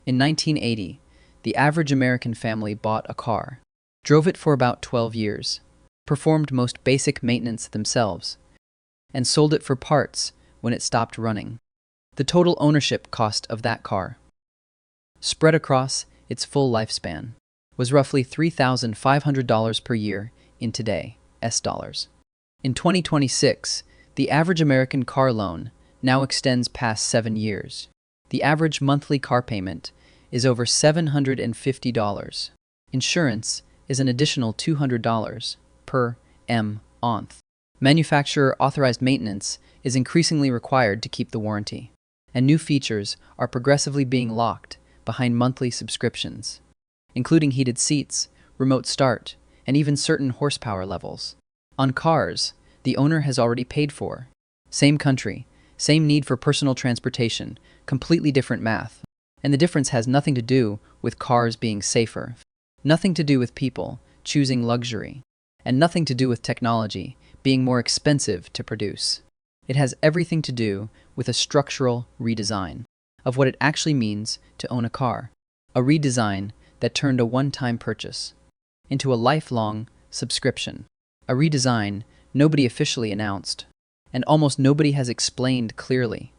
In 1980, the average American family bought a car, drove it for about 12 years, performed most basic maintenance themselves, and sold it for parts when it stopped running. The total ownership cost of that car, spread across its full lifespan, was roughly $3,500 per year in today's dollars. In 2026, the average American car loan now extends past 7 years. The average monthly car payment is over $750. Insurance is an additional $200 per month. Manufacturer-authorized maintenance is increasingly required to keep the warranty, and new features are progressively being locked behind monthly subscriptions, including heated seats, remote start, and even certain horsepower levels. On cars, the owner has already paid for. Same country, same need for personal transportation, completely different math. And the difference has nothing to do with cars being safer, nothing to do with people choosing luxury, and nothing to do with technology being more expensive to produce. It has everything to do with a structural redesign of what it actually means to own a car. A redesign that turned a one-time purchase into a lifelong subscription. A redesign nobody officially announced, and almost nobody has explained clearly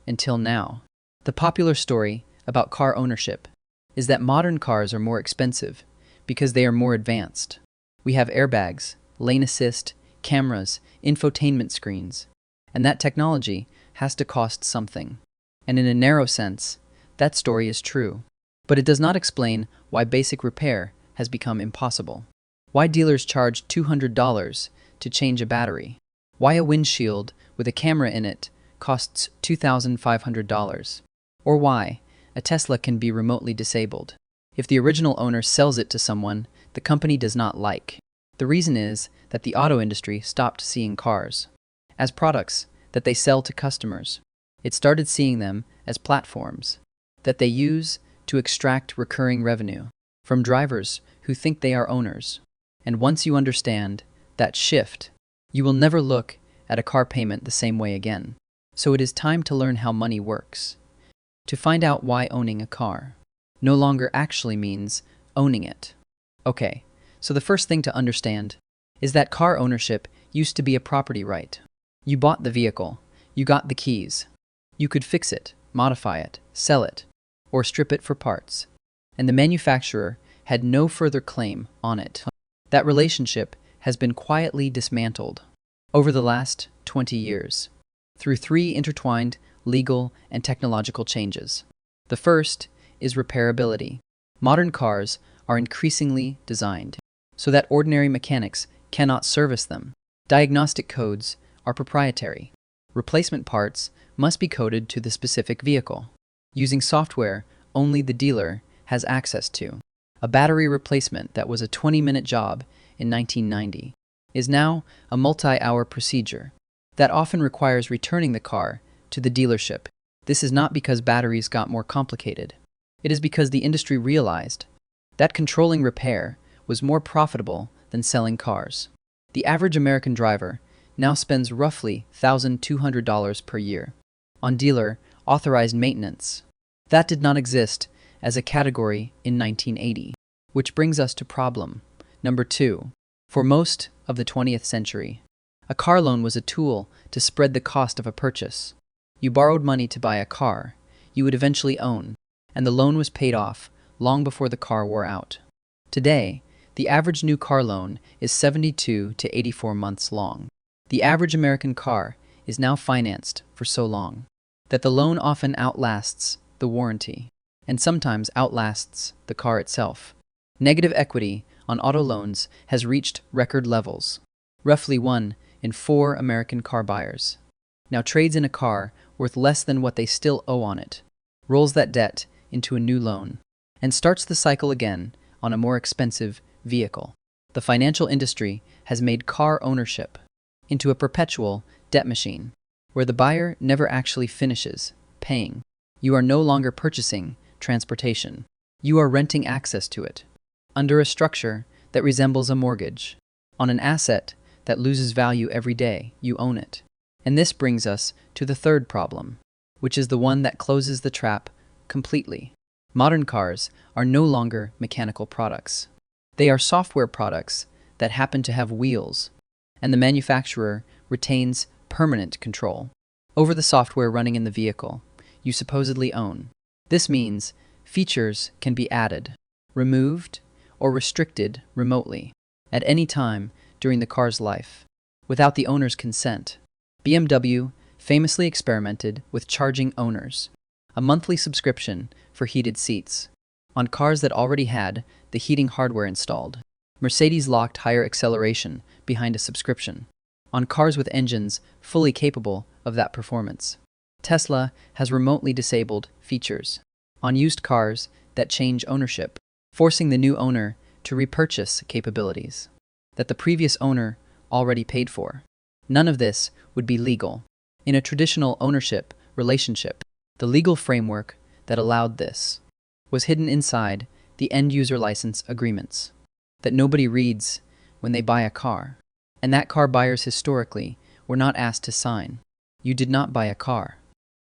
until now. The popular story about car ownership is that modern cars are more expensive because they are more advanced. We have airbags, lane assist, cameras, infotainment screens, and that technology has to cost something. And in a narrow sense, that story is true. But it does not explain why basic repair has become impossible. Why dealers charge $200 to change a battery. Why a windshield with a camera in it costs $2,500. Or why a Tesla can be remotely disabled if the original owner sells it to someone the company does not like. The reason is that the auto industry stopped seeing cars as products that they sell to customers. It started seeing them as platforms that they use to extract recurring revenue from drivers who think they are owners. And once you understand that shift, you will never look at a car payment the same way again. So it is time to learn how money works, to find out why owning a car no longer actually means owning it. Okay, so the first thing to understand is that car ownership used to be a property right. You bought the vehicle, you got the keys. You could fix it, modify it, sell it, or strip it for parts, and the manufacturer had no further claim on it. That relationship has been quietly dismantled over the last 20 years through 3 intertwined legal and technological changes. The first is repairability. Modern cars are increasingly designed so that ordinary mechanics cannot service them. Diagnostic codes are proprietary. Replacement parts must be coded to the specific vehicle, using software only the dealer has access to. A battery replacement that was a 20-minute job in 1990 is now a multi-hour procedure that often requires returning the car to the dealership. This is not because batteries got more complicated. It is because the industry realized that controlling repair was more profitable than selling cars. The average American driver now spends roughly $1,200 per year on dealer-authorized maintenance. That did not exist as a category in 1980, which brings us to problem number 2. For most of the 20th century, a car loan was a tool to spread the cost of a purchase. You borrowed money to buy a car you would eventually own, and the loan was paid off long before the car wore out. Today, the average new car loan is 72 to 84 months long. The average American car is now financed for so long that the loan often outlasts the warranty, and sometimes outlasts the car itself. Negative equity on auto loans has reached record levels. Roughly 1 in 4 American car buyers now trades in a car worth less than what they still owe on it, rolls that debt into a new loan, and starts the cycle again on a more expensive vehicle. The financial industry has made car ownership into a perpetual debt machine, where the buyer never actually finishes paying. You are no longer purchasing transportation. You are renting access to it, under a structure that resembles a mortgage, on an asset that loses value every day you own it. And this brings us to the third problem, which is the one that closes the trap completely. Modern cars are no longer mechanical products. They are software products that happen to have wheels, and the manufacturer retains permanent control over the software running in the vehicle you supposedly own. This means features can be added, removed, or restricted remotely at any time during the car's life, without the owner's consent. BMW famously experimented with charging owners a monthly subscription for heated seats on cars that already had the heating hardware installed. Mercedes locked higher acceleration behind a subscription on cars with engines fully capable of that performance. Tesla has remotely disabled features on used cars that change ownership, forcing the new owner to repurchase capabilities that the previous owner already paid for. None of this would be legal in a traditional ownership relationship. The legal framework that allowed this was hidden inside the end-user license agreements that nobody reads when they buy a car, and that car buyers historically were not asked to sign. You did not buy a car.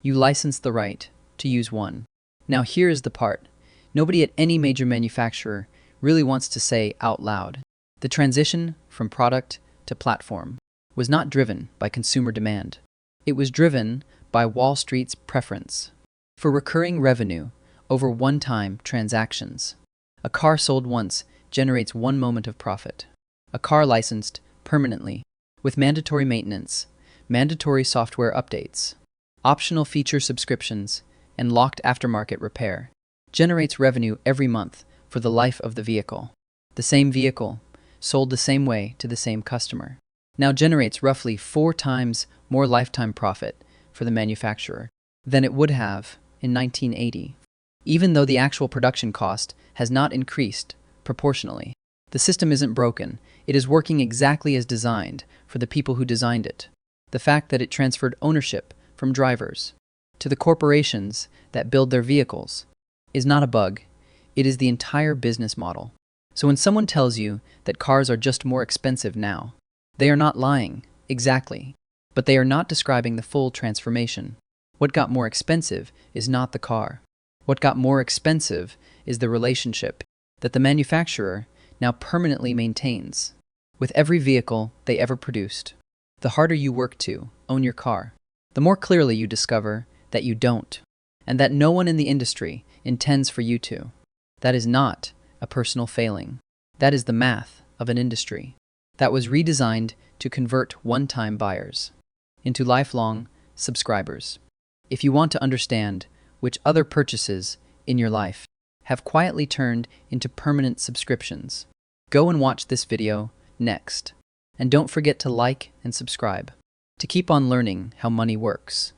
You licensed the right to use one. Now here is the part nobody at any major manufacturer really wants to say out loud. The transition from product to platform was not driven by consumer demand. It was driven by Wall Street's preference for recurring revenue over one-time transactions. A car sold once generates one moment of profit. A car licensed permanently, with mandatory maintenance, mandatory software updates, optional feature subscriptions, and locked aftermarket repair, generates revenue every month for the life of the vehicle. The same vehicle, sold the same way to the same customer, now generates roughly 4 times more lifetime profit for the manufacturer than it would have in 1980, even though the actual production cost has not increased proportionally. The system isn't broken. It is working exactly as designed for the people who designed it. The fact that it transferred ownership from drivers to the corporations that build their vehicles is not a bug. It is the entire business model. So when someone tells you that cars are just more expensive now, they are not lying, exactly, but they are not describing the full transformation. What got more expensive is not the car. What got more expensive is the relationship that the manufacturer now permanently maintains with every vehicle they ever produced. The harder you work to own your car, the more clearly you discover that you don't, and that no one in the industry intends for you to. That is not a personal failing. That is the math of an industry that was redesigned to convert one-time buyers into lifelong subscribers. If you want to understand which other purchases in your life have quietly turned into permanent subscriptions, go and watch this video next. And don't forget to like and subscribe to keep on learning how money works.